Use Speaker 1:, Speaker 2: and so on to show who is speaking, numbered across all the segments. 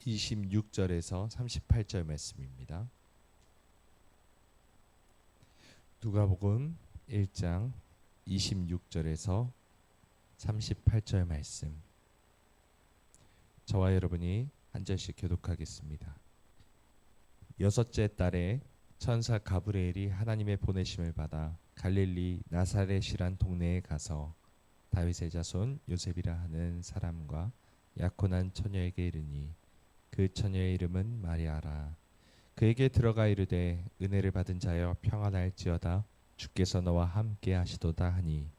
Speaker 1: 26절에서 38절 말씀입니다. 누가복음 1장 26절에서 38절 말씀. 저와 여러분이 한 절씩 교독하겠습니다. 여섯째 달에 천사 가브리엘이 하나님의 보내심을 받아 갈릴리 나사렛이란 동네에 가서 다윗의 자손 요셉이라 하는 사람과 약혼한 처녀에게 이르니 그 처녀의 이름은 마리아라. 그에게 들어가 이르되 은혜를 받은 자여 평안할지어다 주께서 너와 함께 하시도다 하니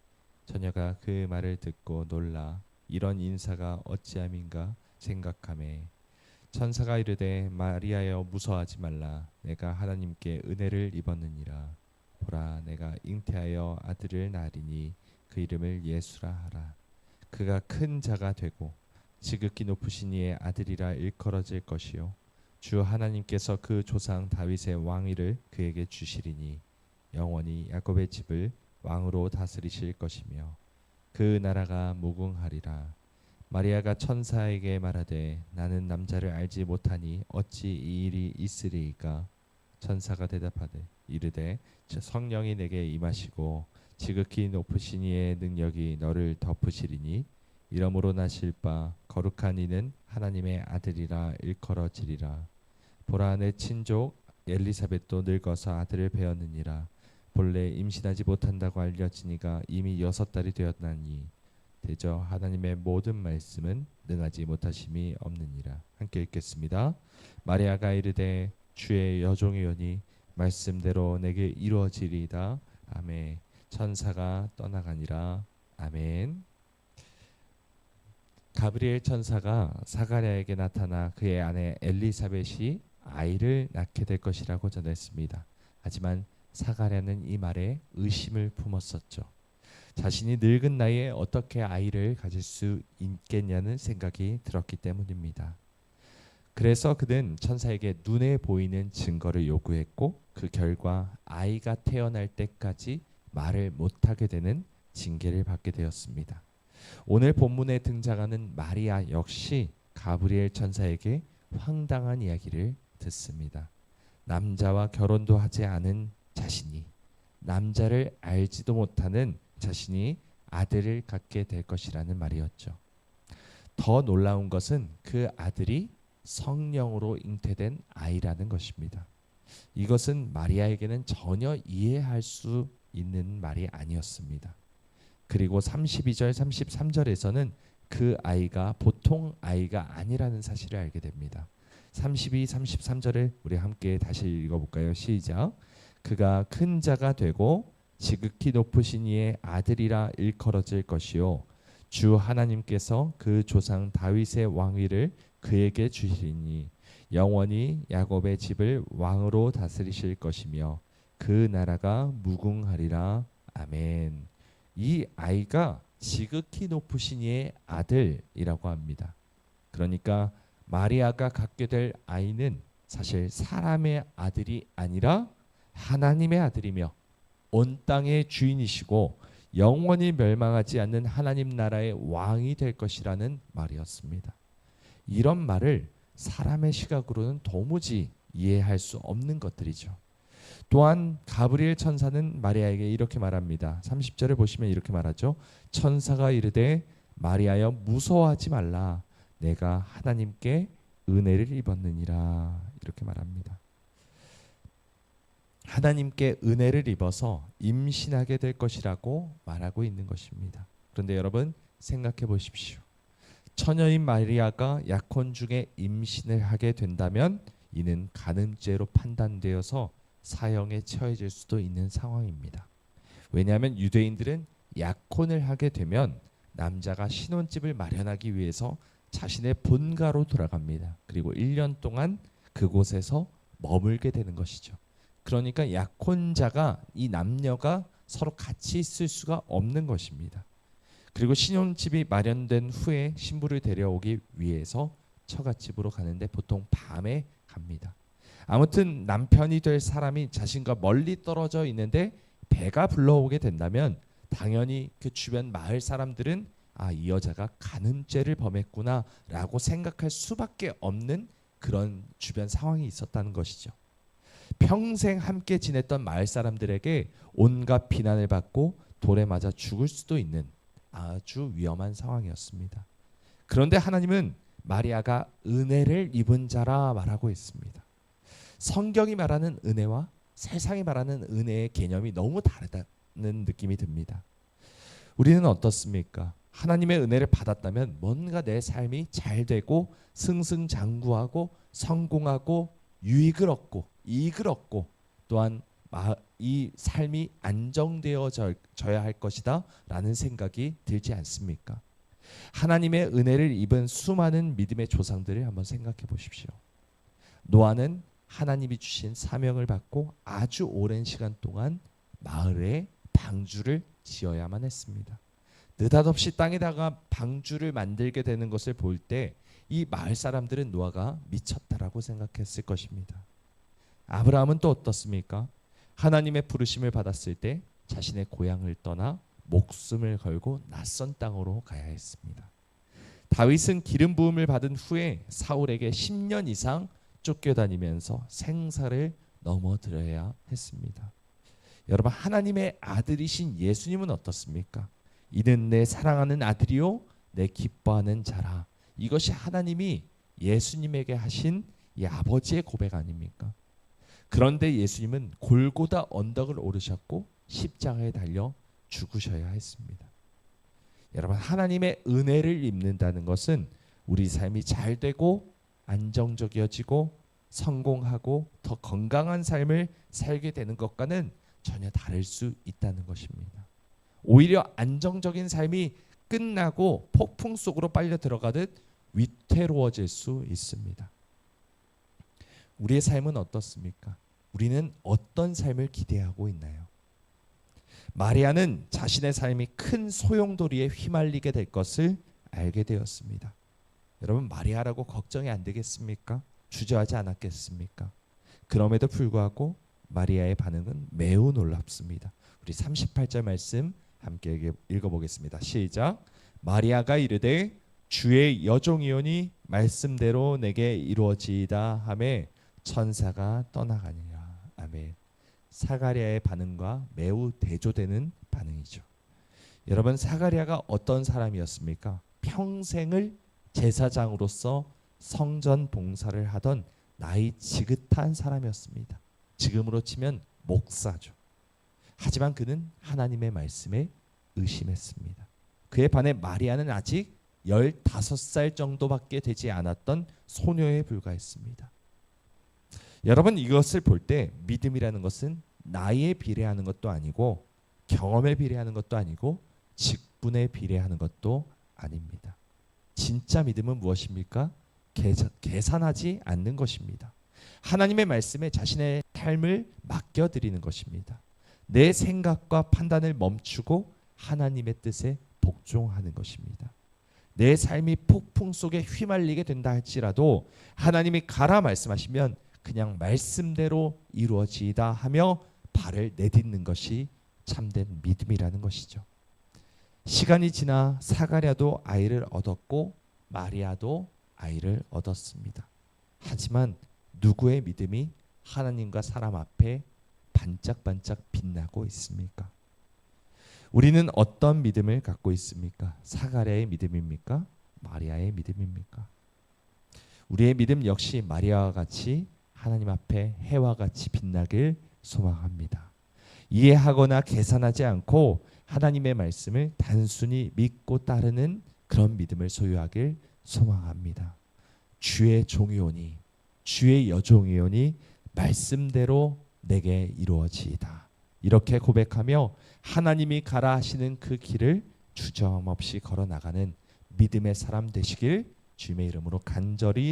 Speaker 1: 처녀가 그 말을 듣고 놀라 이런 인사가 어찌함인가 생각하매 천사가 이르되 마리아여 무서워하지 말라. 내가 하나님께 은혜를 입었느니라. 보라 내가 잉태하여 아들을 낳으리니 그 이름을 예수라 하라. 그가 큰 자가 되고 지극히 높으신 이의 아들이라 일컬어질 것이요 주 하나님께서 그 조상 다윗의 왕위를 그에게 주시리니 영원히 야곱의 집을 왕으로 다스리실 것이며 그 나라가 무궁하리라. 마리아가 천사에게 말하되 나는 남자를 알지 못하니 어찌 이 일이 있으리이까. 천사가 대답하되 이르되 성령이 내게 임하시고 지극히 높으신 이의 능력이 너를 덮으시리니 이러므로 나실 바 거룩한 이는 하나님의 아들이라 일컬어지리라. 보라 내 친족 엘리사벳도 늙어서 아들을 배었느니라. 본래 임신하지 못한다고 알려지니가 이미 6달이 되었나니 대저 하나님의 모든 말씀은 능하지 못하심이 없느니라. 함께 읽겠습니다. 마리아가 이르되 주의 여종이오니 말씀대로 내게 이루어지리이다. 아멘. 천사가 떠나가니라. 아멘. 가브리엘 천사가 사가랴에게 나타나 그의 아내 엘리사벳이 아이를 낳게 될 것이라고 전했습니다. 하지만 사가랴는 이 말에 의심을 품었었죠. 자신이 늙은 나이에 어떻게 아이를 가질 수 있겠냐는 생각이 들었기 때문입니다. 그래서 그는 천사에게 눈에 보이는 증거를 요구했고 그 결과 아이가 태어날 때까지 말을 못하게 되는 징계를 받게 되었습니다. 오늘 본문에 등장하는 마리아 역시 가브리엘 천사에게 황당한 이야기를 듣습니다. 남자와 결혼도 하지 않은 자신이, 남자를 알지도 못하는 자신이 아들을 갖게 될 것이라는 말이었죠. 더 놀라운 것은 그 아들이 성령으로 잉태된 아이라는 것입니다. 이것은 마리아에게는 전혀 이해할 수 있는 말이 아니었습니다. 그리고 32절 33절에서는 그 아이가 보통 아이가 아니라는 사실을 알게 됩니다. 32, 33절을 우리 함께 다시 읽어볼까요? 시작. 그가 큰 자가 되고 지극히 높으신 이의 아들이라 일컬어질 것이요 주 하나님께서 그 조상 다윗의 왕위를 그에게 주시리니 영원히 야곱의 집을 왕으로 다스리실 것이며 그 나라가 무궁하리라. 아멘. 이 아이가 지극히 높으신 이의 아들이라고 합니다. 그러니까 마리아가 갖게 될 아이는 사실 사람의 아들이 아니라 하나님의 아들이며 온 땅의 주인이시고 영원히 멸망하지 않는 하나님 나라의 왕이 될 것이라는 말이었습니다. 이런 말을 사람의 시각으로는 도무지 이해할 수 없는 것들이죠. 또한 가브리엘 천사는 마리아에게 이렇게 말합니다. 30절을 보시면 이렇게 말하죠. 천사가 이르되 마리아여 무서워하지 말라. 내가 하나님께 은혜를 입었느니라. 이렇게 말합니다. 하나님께 은혜를 입어서 임신하게 될 것이라고 말하고 있는 것입니다. 그런데 여러분 생각해 보십시오. 처녀인 마리아가 약혼 중에 임신을 하게 된다면 이는 간음죄로 판단되어서 사형에 처해질 수도 있는 상황입니다. 왜냐하면 유대인들은 약혼을 하게 되면 남자가 신혼집을 마련하기 위해서 자신의 본가로 돌아갑니다. 그리고 1년 동안 그곳에서 머물게 되는 것이죠. 그러니까 약혼자가 이 남녀가 서로 같이 있을 수가 없는 것입니다. 그리고 신혼집이 마련된 후에 신부를 데려오기 위해서 처갓집으로 가는데 보통 밤에 갑니다. 아무튼 남편이 될 사람이 자신과 멀리 떨어져 있는데 배가 불러오게 된다면 당연히 그 주변 마을 사람들은 이 여자가 간음죄를 범했구나라고 생각할 수밖에 없는 그런 주변 상황이 있었다는 것이죠. 평생 함께 지냈던 마을 사람들에게 온갖 비난을 받고 돌에 맞아 죽을 수도 있는 아주 위험한 상황이었습니다. 그런데 하나님은 마리아가 은혜를 입은 자라 말하고 있습니다. 성경이 말하는 은혜와 세상이 말하는 은혜의 개념이 너무 다르다는 느낌이 듭니다. 우리는 어떻습니까? 하나님의 은혜를 받았다면 뭔가 내 삶이 잘 되고 승승장구하고 성공하고 유익을 얻고 이익을 얻고 또한 이 삶이 안정되어져야 할 것이다 라는 생각이 들지 않습니까? 하나님의 은혜를 입은 수많은 믿음의 조상들을 한번 생각해 보십시오. 노아는 하나님이 주신 사명을 받고 아주 오랜 시간 동안 마을에 방주를 지어야만 했습니다. 느닷없이 땅에다가 방주를 만들게 되는 것을 볼 때 이 마을 사람들은 노아가 미쳤다라고 생각했을 것입니다. 아브라함은 또 어떻습니까? 하나님의 부르심을 받았을 때 자신의 고향을 떠나 목숨을 걸고 낯선 땅으로 가야 했습니다. 다윗은 기름 부음을 받은 후에 사울에게 10년 이상 쫓겨다니면서 생사를 넘어들어야 했습니다. 여러분, 하나님의 아들이신 예수님은 어떻습니까? 이는 내 사랑하는 아들이요 내 기뻐하는 자라. 이것이 하나님이 예수님에게 하신 이 아버지의 고백 아닙니까? 그런데 예수님은 골고다 언덕을 오르셨고 십자가에 달려 죽으셔야 했습니다. 여러분, 하나님의 은혜를 입는다는 것은 우리 삶이 잘 되고 안정적이어지고 성공하고 더 건강한 삶을 살게 되는 것과는 전혀 다를 수 있다는 것입니다. 오히려 안정적인 삶이 끝나고 폭풍 속으로 빨려 들어가듯 위태로워질 수 있습니다. 우리의 삶은 어떻습니까? 우리는 어떤 삶을 기대하고 있나요? 마리아는 자신의 삶이 큰 소용돌이에 휘말리게 될 것을 알게 되었습니다. 여러분, 마리아라고 걱정이 안 되겠습니까? 주저하지 않았겠습니까? 그럼에도 불구하고 마리아의 반응은 매우 놀랍습니다. 우리 38절 말씀 함께 읽어보겠습니다. 시작. 마리아가 이르되 주의 여종이오니 말씀대로 내게 이루어지이다 하매 천사가 떠나가니라. 아멘. 사가랴의 반응과 매우 대조되는 반응이죠. 여러분, 사가랴가 어떤 사람이었습니까? 평생을 제사장으로서 성전 봉사를 하던 나이 지긋한 사람이었습니다. 지금으로 치면 목사죠. 하지만 그는 하나님의 말씀에 의심했습니다. 그에 반해 마리아는 아직 15살 정도밖에 되지 않았던 소녀에 불과했습니다. 여러분, 이것을 볼 때 믿음이라는 것은 나이에 비례하는 것도 아니고 경험에 비례하는 것도 아니고 직분에 비례하는 것도 아닙니다. 진짜 믿음은 무엇입니까? 계산하지 않는 것입니다. 하나님의 말씀에 자신의 삶을 맡겨드리는 것입니다. 내 생각과 판단을 멈추고 하나님의 뜻에 복종하는 것입니다. 내 삶이 폭풍 속에 휘말리게 된다 할지라도 하나님이 가라 말씀하시면 그냥 말씀대로 이루어지이다 하며 발을 내딛는 것이 참된 믿음이라는 것이죠. 시간이 지나 사가랴도 아이를 얻었고 마리아도 아이를 얻었습니다. 하지만 누구의 믿음이 하나님과 사람 앞에 반짝반짝 빛나고 있습니까? 우리는 어떤 믿음을 갖고 있습니까? 사가랴의 믿음입니까? 마리아의 믿음입니까? 우리의 믿음 역시 마리아와 같이 하나님 앞에 해와 같이 빛나길 소망합니다. 이해하거나 계산하지 않고 하나님의 말씀을 단순히 믿고 따르는 그런 믿음을 소유하길 소망합니다. 주의 종이오니 주의 여종이오니 말씀대로 내게 이루어지이다. 이렇게 고백하며 하나님이 가라 하시는 그 길을 주저함 없이 걸어나가는 믿음의 사람 되시길 주님의 이름으로 간절히